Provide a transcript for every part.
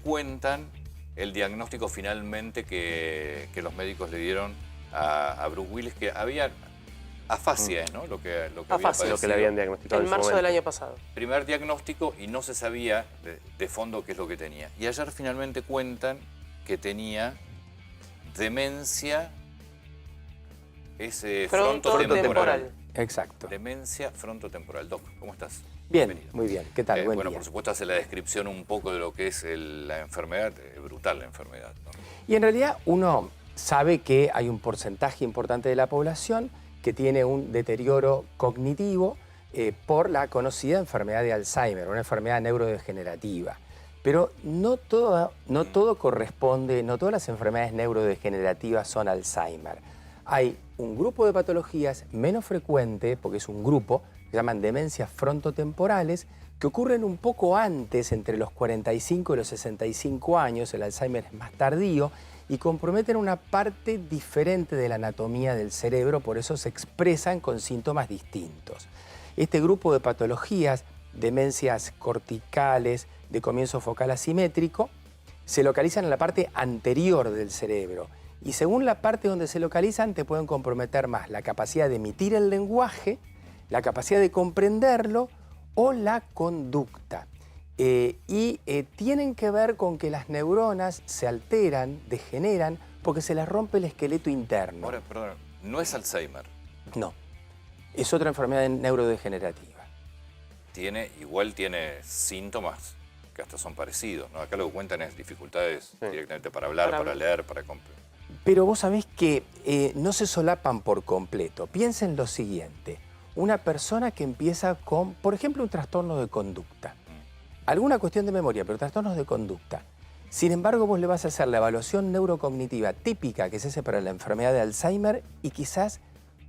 cuentan el diagnóstico finalmente que los médicos le dieron a Bruce Willis, que había afasia, ¿no? Lo que había Afasia, lo que le habían diagnosticado En marzo del año pasado. Primer diagnóstico y no se sabía de fondo qué es lo que tenía. Y ayer finalmente cuentan que tenía demencia frontotemporal. Exacto. Demencia frontotemporal. Doc, ¿cómo estás? Bien, Bienvenido. muy bien. ¿Qué tal? Buen Bueno, día. por supuesto hace la descripción un poco de lo que es la enfermedad, brutal la enfermedad, ¿no? Y en realidad uno sabe que hay un porcentaje importante de la población que tiene un deterioro cognitivo por la conocida enfermedad de Alzheimer, una enfermedad neurodegenerativa. Pero no todo corresponde, no todas las enfermedades neurodegenerativas son Alzheimer. Hay un grupo de patologías menos frecuente, porque es un grupo, que se llaman demencias frontotemporales, que ocurren un poco antes, entre los 45 y los 65 años, el Alzheimer es más tardío, y comprometen una parte diferente de la anatomía del cerebro, por eso se expresan con síntomas distintos. Este grupo de patologías, demencias corticales de comienzo focal asimétrico, se localizan en la parte anterior del cerebro y según la parte donde se localizan te pueden comprometer más la capacidad de emitir el lenguaje, la capacidad de comprenderlo o la conducta. Tienen que ver con que las neuronas se alteran, degeneran, porque se les rompe el esqueleto interno. Ahora, perdón, no es Alzheimer. No, es otra enfermedad neurodegenerativa. Igual tiene síntomas que hasta son parecidos, ¿no? Acá lo que cuentan es dificultades directamente para hablar, para leer, para comprender. Pero vos sabés que no se solapan por completo. Piensen lo siguiente, una persona que empieza con, por ejemplo, un trastorno de conducta. Alguna cuestión de memoria, pero trastornos de conducta. Sin embargo, vos le vas a hacer la evaluación neurocognitiva típica que se hace para la enfermedad de Alzheimer y quizás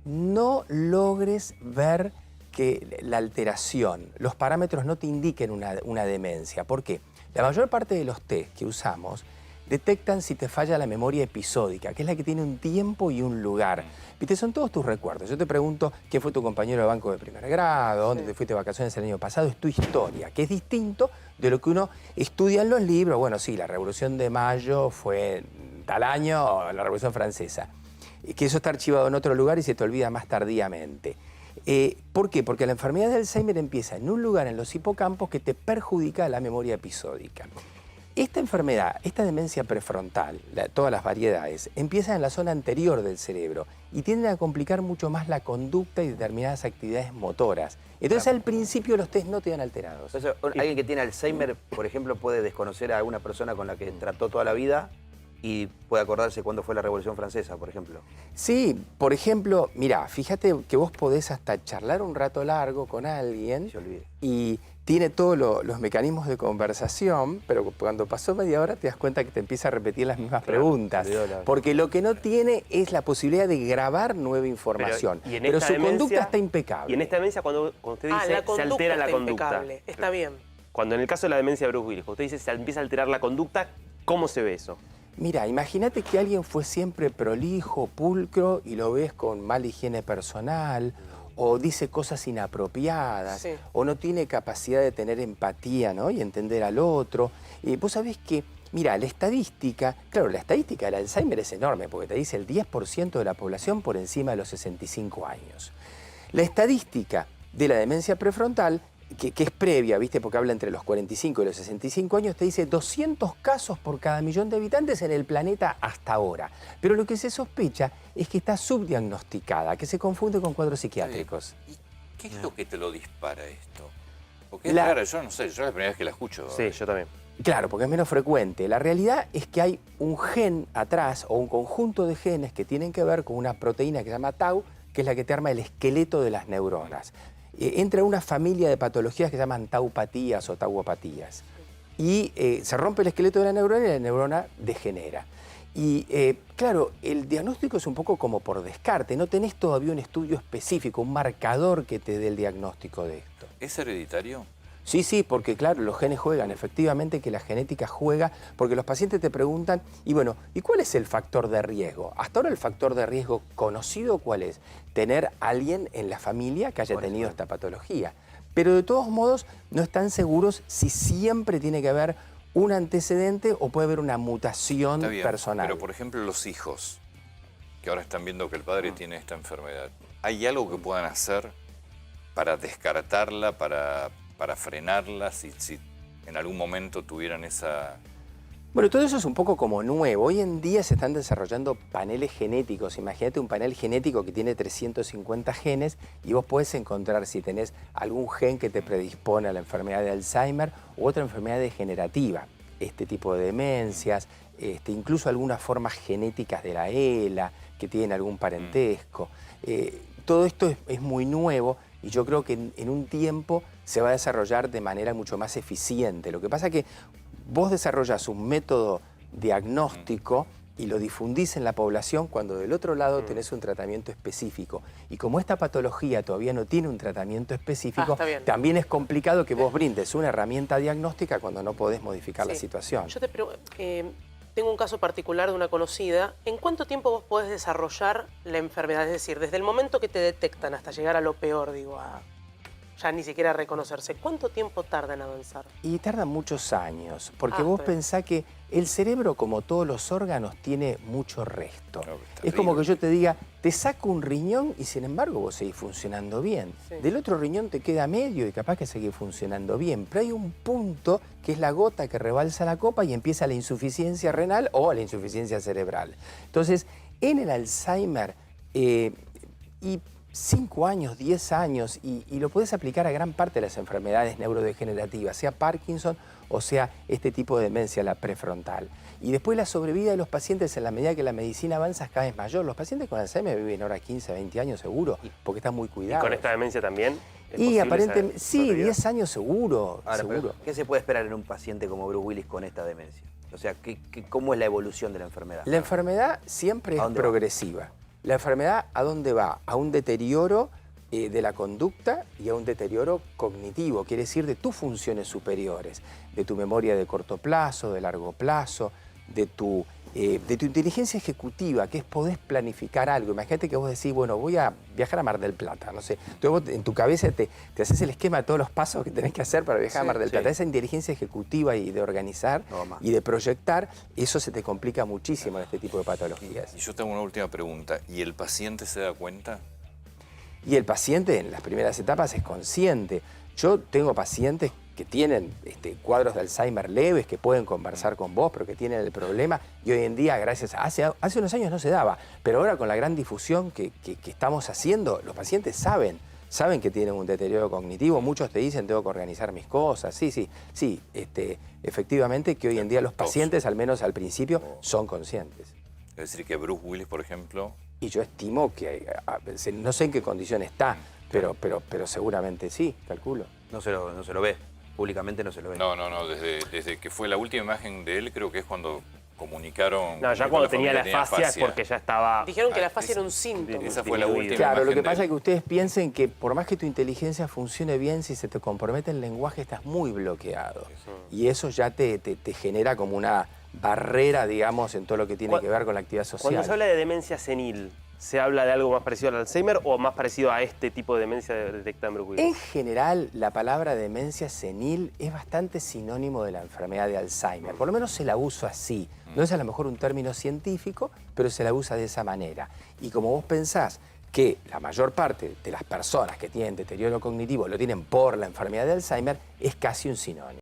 no logres ver que la alteración, los parámetros no te indiquen una demencia. ¿Por qué? La mayor parte de los test que usamos detectan si te falla la memoria episódica, que es la que tiene un tiempo y un lugar. ¿Viste? Son todos tus recuerdos. Yo te pregunto quién fue tu compañero de banco de primer grado, dónde te fuiste de vacaciones el año pasado, es tu historia, que es distinto de lo que uno estudia en los libros. Bueno, sí, la Revolución de Mayo fue tal año, la Revolución Francesa. Que eso está archivado en otro lugar y se te olvida más tardíamente. ¿Por qué? Porque la enfermedad de Alzheimer empieza en un lugar en los hipocampos que te perjudica la memoria episódica. Esta enfermedad, esta demencia prefrontal, todas las variedades, empiezan en la zona anterior del cerebro y tienden a complicar mucho más la conducta y determinadas actividades motoras. Entonces al principio los test no te dan alterados. Entonces, alguien que tiene Alzheimer, por ejemplo, puede desconocer a alguna persona con la que trató toda la vida y puede acordarse cuándo fue la Revolución Francesa, por ejemplo. Sí, por ejemplo, mirá, fíjate que vos podés hasta charlar un rato largo con alguien y tiene todos los mecanismos de conversación, pero cuando pasó media hora te das cuenta que te empieza a repetir las mismas preguntas. Porque lo que no tiene es la posibilidad de grabar nueva información. Pero su conducta está impecable. Y en esta demencia, cuando usted dice se altera la conducta. Está bien. Cuando en el caso de la demencia de Bruce Willis, cuando usted dice se empieza a alterar la conducta, ¿cómo se ve eso? Mira, imagínate que alguien fue siempre prolijo, pulcro y lo ves con mala higiene personal, o dice cosas inapropiadas, o no tiene capacidad de tener empatía, ¿no? Y entender al otro. Y vos sabés que, mira, la estadística, claro, la estadística del Alzheimer es enorme, porque te dice el 10% de la población por encima de los 65 años. La estadística de la demencia prefrontal, que es previa, ¿viste? Porque habla entre los 45 y los 65 años, te dice 200 casos por cada millón de habitantes en el planeta hasta ahora. Pero lo que se sospecha es que está subdiagnosticada, que se confunde con cuadros psiquiátricos. ¿Y qué es lo que te lo dispara esto? Porque es raro, yo no sé, yo es la primera vez que la escucho. Sí, yo también. Claro, porque es menos frecuente. La realidad es que hay un gen atrás, o un conjunto de genes que tienen que ver con una proteína que se llama tau, que es la que te arma el esqueleto de las neuronas. Entra una familia de patologías que se llaman taupatías o tauopatías. Y se rompe el esqueleto de la neurona y la neurona degenera. Y claro, el diagnóstico es un poco como por descarte. No tenés todavía un estudio específico, un marcador que te dé el diagnóstico de esto. ¿Es hereditario? Sí, porque claro, los genes juegan, efectivamente que la genética juega, porque los pacientes te preguntan, y bueno, ¿y cuál es el factor de riesgo? Hasta ahora el factor de riesgo conocido, ¿cuál es? Tener a alguien en la familia que haya tenido esta patología. Pero de todos modos no están seguros si siempre tiene que haber un antecedente o puede haber una mutación Está bien, personal. pero por ejemplo los hijos, que ahora están viendo que el padre tiene esta enfermedad, ¿hay algo que puedan hacer para descartarla, para frenarla, si en algún momento tuvieran esa... Bueno, todo eso es un poco como nuevo. Hoy en día se están desarrollando paneles genéticos. Imagínate un panel genético que tiene 350 genes y vos podés encontrar si tenés algún gen que te predispone a la enfermedad de Alzheimer u otra enfermedad degenerativa. Este tipo de demencias, incluso algunas formas genéticas de la ELA que tienen algún parentesco. Todo esto es muy nuevo y yo creo que en un tiempo se va a desarrollar de manera mucho más eficiente. Lo que pasa es que vos desarrollás un método diagnóstico y lo difundís en la población cuando del otro lado tenés un tratamiento específico. Y como esta patología todavía no tiene un tratamiento específico, también es complicado que vos brindes una herramienta diagnóstica cuando no podés modificar la situación. Yo te pregunto, tengo un caso particular de una conocida. ¿En cuánto tiempo vos podés desarrollar la enfermedad? Es decir, desde el momento que te detectan hasta llegar a lo peor, digo, ya ni siquiera reconocerse. ¿Cuánto tiempo tarda en avanzar? Y tarda muchos años, porque vos pensás que el cerebro, como todos los órganos, tiene mucho resto. Es como que yo te diga, te saco un riñón y sin embargo vos seguís funcionando bien. Del otro riñón te queda medio y capaz que seguís funcionando bien. Pero hay un punto que es la gota que rebalsa la copa y empieza la insuficiencia renal o la insuficiencia cerebral. Entonces, en el Alzheimer, 5 años, 10 años, y lo puedes aplicar a gran parte de las enfermedades neurodegenerativas, sea Parkinson o sea este tipo de demencia, la prefrontal. Y después la sobrevida de los pacientes en la medida que la medicina avanza es cada vez mayor. Los pacientes con Alzheimer viven ahora 15, 20 años seguro, porque están muy cuidados. ¿Y con esta demencia también? Y aparentemente, sí, 10 años seguro. Ahora, seguro. ¿Qué se puede esperar en un paciente como Bruce Willis con esta demencia? O sea, ¿cómo es la evolución de la enfermedad? La enfermedad siempre es progresiva. La enfermedad, ¿a dónde va? A un deterioro de la conducta y a un deterioro cognitivo, quiere decir de tus funciones superiores, de tu memoria de corto plazo, de largo plazo, de tu inteligencia ejecutiva, que es podés planificar algo. Imagínate que vos decís, bueno, voy a viajar a Mar del Plata, no sé. Entonces vos en tu cabeza te haces el esquema de todos los pasos que tenés que hacer para viajar a Mar del Plata. Esa inteligencia ejecutiva y de organizar y de proyectar, eso se te complica muchísimo en este tipo de patologías. Y yo tengo una última pregunta. ¿Y el paciente se da cuenta? Y el paciente en las primeras etapas es consciente. Yo tengo pacientes que tienen cuadros de Alzheimer leves, que pueden conversar con vos, pero que tienen el problema. Y hoy en día, hace unos años no se daba, pero ahora con la gran difusión que estamos haciendo, los pacientes saben que tienen un deterioro cognitivo. Muchos te dicen, tengo que organizar mis cosas. Sí, efectivamente que hoy en día los pacientes, al menos al principio, son conscientes. Es decir, que Bruce Willis, por ejemplo... Y yo estimo que, no sé en qué condición está, pero seguramente sí, calculo. No se lo ve, públicamente no se lo ve. No, desde que fue la última imagen de él, creo que es cuando comunicaron... No, ya cuando tenía la afasia es porque ya estaba... Dijeron que la afasia era un síntoma. Esa fue la última Claro, imagen lo que pasa es que ustedes piensen que por más que tu inteligencia funcione bien, si se te compromete el lenguaje estás muy bloqueado. Y eso ya te genera como una barrera, digamos, en todo lo que tiene que ver con la actividad social. Cuando se habla de demencia senil, ¿se habla de algo más parecido al Alzheimer o más parecido a este tipo de demencia detectada en Bruce Willis? En general, la palabra demencia senil es bastante sinónimo de la enfermedad de Alzheimer. Por lo menos se la usa así. No es a lo mejor un término científico, pero se la usa de esa manera. Y como vos pensás que la mayor parte de las personas que tienen deterioro cognitivo lo tienen por la enfermedad de Alzheimer, es casi un sinónimo.